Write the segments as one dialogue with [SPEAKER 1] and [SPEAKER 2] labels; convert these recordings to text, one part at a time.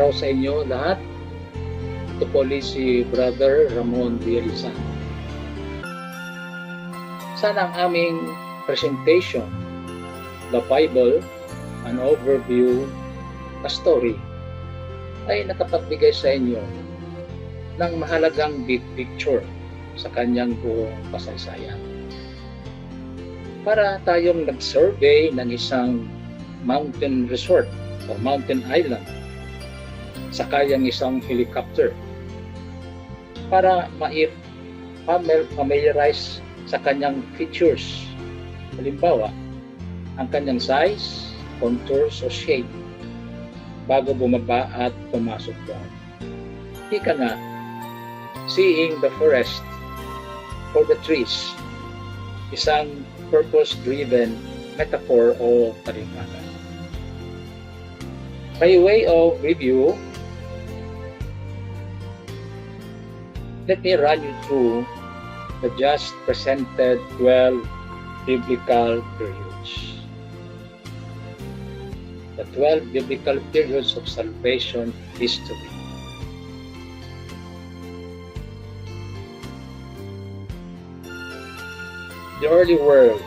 [SPEAKER 1] araw sa inyo lahat. Ito po ulit si Brother Ramon Bielisan. Sana ang aming presentation, the Bible, an overview, a story, ay nakapagbigay sa inyo ng mahalagang big picture sa kanyang buong kasaysayan. Para tayong nag-survey ng isang mountain resort o mountain island, sakayang isang helicopter, para ma-familiarize sa kanyang features. Halimbawa, ang kanyang size, contours o shape bago bumaba at pumasok doon. Ika nga, seeing the forest for the trees, isang purpose-driven metaphor o talimbagan. By way of review, let me run you through the just presented 12 biblical periods. The 12 biblical periods of salvation history. The early world,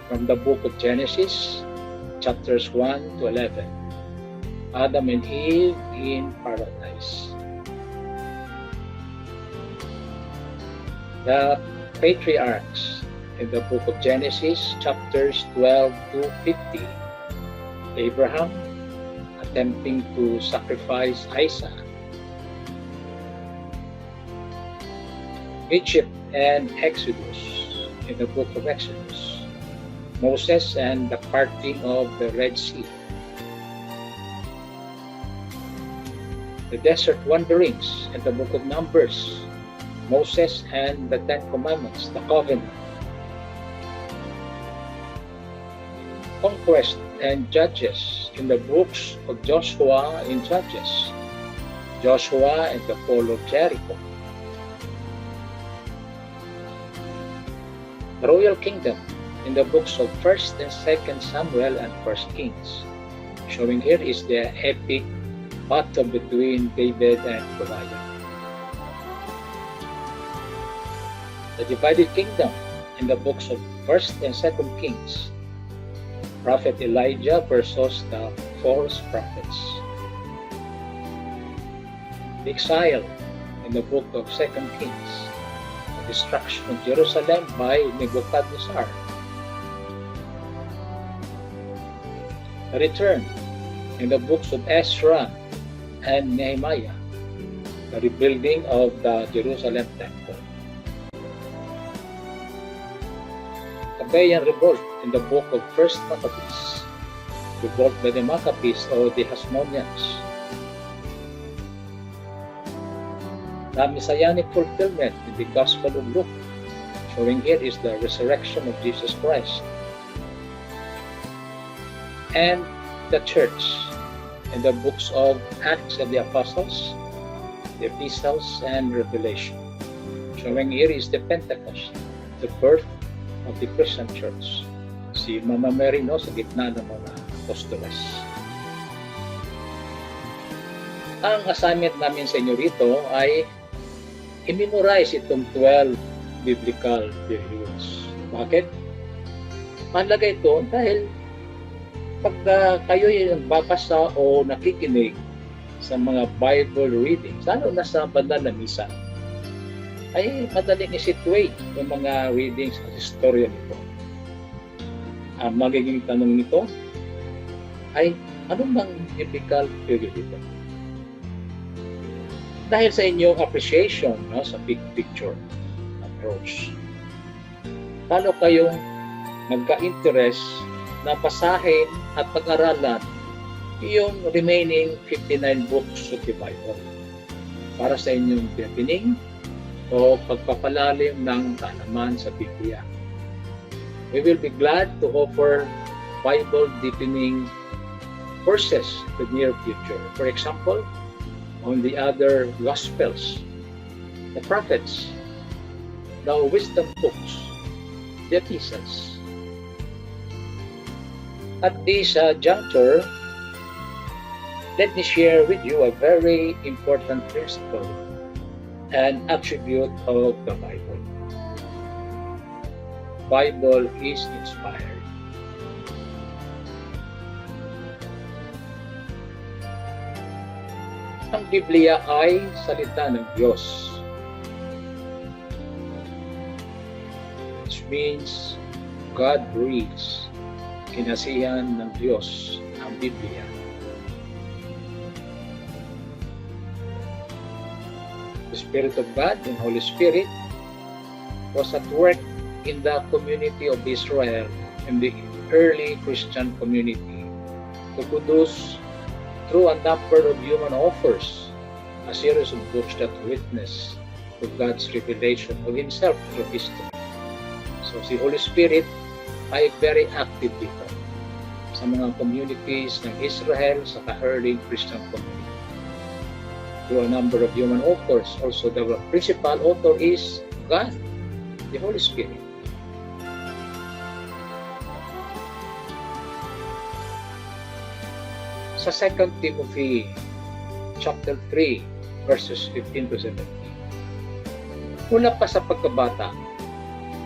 [SPEAKER 1] from the book of Genesis, chapters 1 to 11. Adam and Eve in paradise. The patriarchs in the book of Genesis, chapters 12 to 50. Abraham attempting to sacrifice Isaac. Egypt and Exodus in the book of Exodus. Moses and the parting of the Red Sea. The desert wanderings in the book of Numbers. Moses and the Ten Commandments, the covenant. Conquest and Judges in the books of Joshua and Judges. Joshua and the fall of Jericho. The royal kingdom in the books of 1st and 2nd Samuel and 1st Kings. Showing here is the epic battle between David and Goliath. The divided kingdom in the books of 1st and 2nd Kings. Prophet Elijah versus the false prophets. The exile in the book of 2nd Kings. The destruction of Jerusalem by Nebuchadnezzar. The return in the books of Ezra and Nehemiah. The rebuilding of the Jerusalem temple. Sabayan revolt in the book of 1st Maccabees. Revolt by the Maccabees or the Hasmoneans. The messianic fulfillment in the Gospel of Luke. Showing here is the resurrection of Jesus Christ. And the church in the books of Acts of the Apostles, the Epistles, and Revelation. Showing here is the Pentecost, the birth of the Christian Church. Si Mama Mary sa gitna ng mga apostoles. Ang assignment namin sa inyo rito ay i-memorize itong 12 biblical periods. Bakit? Mahalaga ito dahil pagka kayo'y nagbabasa o nakikinig sa mga Bible readings, lalo na sa banal na misa, ay madaling i-situate yung mga readings at istorya nito. Ang magiging tanong nito ay, ano bang biblical period ito? Dahil sa inyong appreciation sa big picture approach, lalo kayong magka-interest na basahin at pag-aralan yung remaining 59 books of the Bible para sa inyong deepening o pagpapalalim ng kaalaman sa Biblia. We will be glad to offer Bible deepening courses in the near future. For example, on the other Gospels, the prophets, the wisdom books, the epistles. At this juncture, let me share with you a very important principle and attribute of the Bible. Bible is inspired. Ang Biblia ay salita ng Diyos. Which means God breathes. Kinasihan ng Diyos ang Biblia. The Spirit of God, the Holy Spirit, was at work in the community of Israel and the early Christian community to produce, through a number of human authors, a series of books that witness to God's revelation of Himself through history. So si Holy Spirit ay very active dito sa mga communities ng Israel sa early Christian community. Through a number of human authors, also the principal author is God, the Holy Spirit. Sa 2 Timothy chapter 3 verses 15 to 17. Mula pa sa pagkabata,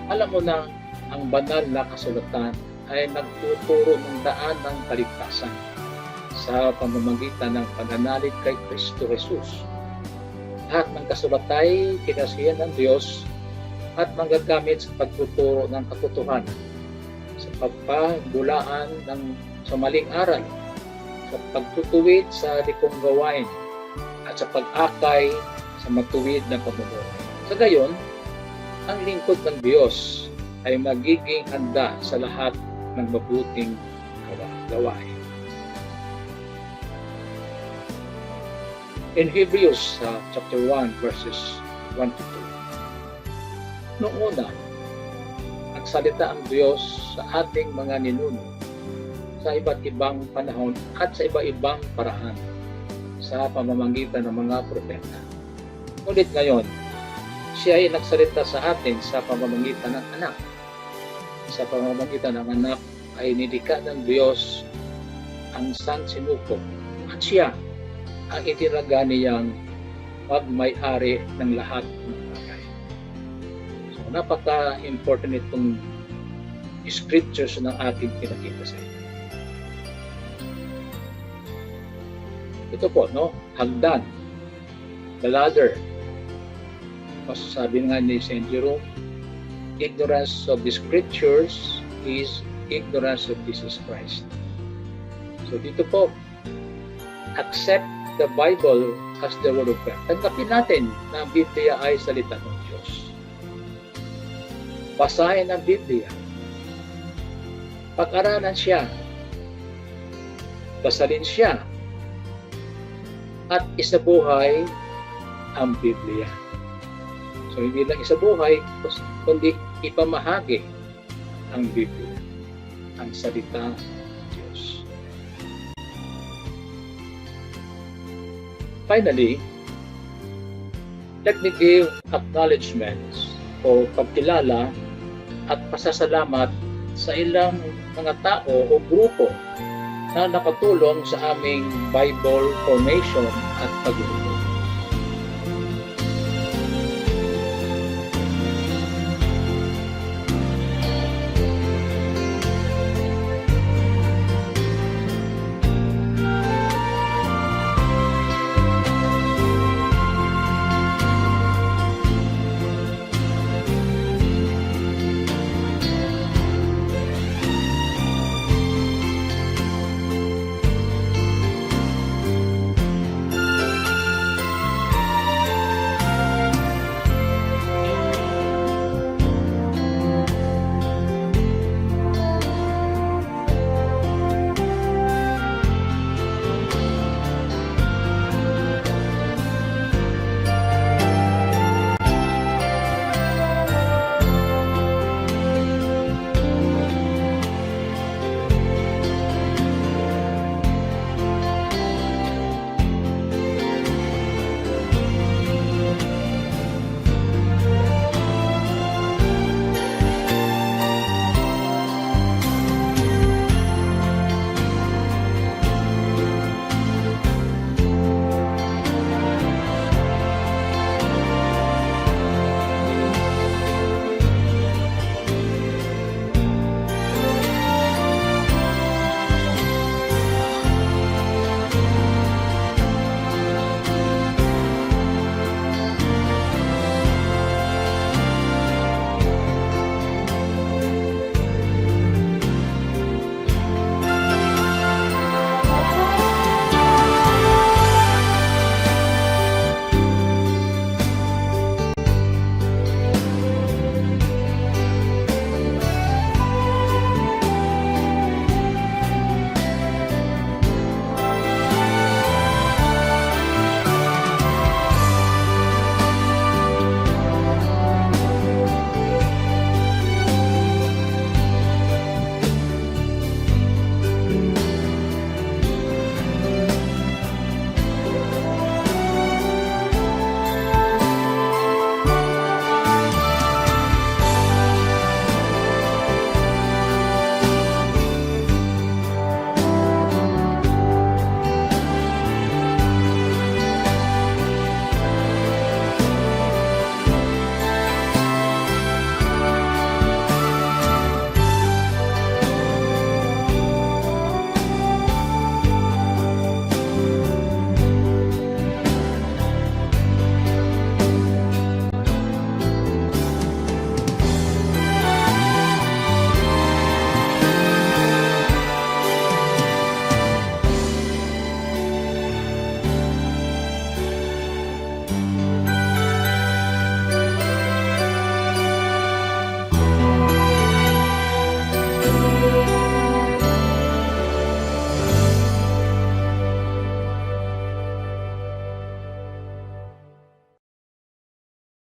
[SPEAKER 1] alam mo na ang banal na kasulatan ay nagtuturo ng daan ng kaligtasan sa pamamagitan ng pananalig kay Kristo Jesus. Lahat ng kasulat ay kinasihan ng Diyos at manggagamit sa pagtuturo ng katotohanan, sa pagpabulaan sa maling aral, sa pagtutuwid sa likong gawain, at sa pag-akay sa matuwid na pamumuhay. Sa gayon, ang lingkod ng Diyos ay magiging handa sa lahat ng mabuting gawain. In Hebrews chapter 1 verses 1 to 2. Noong una, nagsalita ang Diyos sa ating mga ninuno sa iba't ibang panahon at sa iba-ibang paraan sa pamamagitan ng mga propeta. Ngunit ngayon, siya ay nagsalita sa atin sa pamamagitan ng anak. Sa pamamagitan ng anak ay nilikha ng Diyos ang sansinuko at siya ang itinaga niyang pagmay-ari ng lahat ng bagay. So, napaka-important itong scriptures ng ating pinakita sa inyo. Ito po, no? Hagdan, the ladder. Sabi nga ni St. Jerome, ignorance of the scriptures is ignorance of Jesus Christ. So dito po, accept the Bible as the Word of God. Tanggapin natin na ang Biblia ay salita ng Diyos. Basahin ang Biblia. Pag-aralan siya. Basalin siya. At isabuhay ang Biblia. So hindi lang isabuhay, kundi ipamahagi ang Biblia, ang salita ng Diyos. Finally, let me give acknowledgements o pagkilala at pasasalamat sa ilang mga tao o grupo na nakatulong sa aming Bible formation at pagluto. Salamat.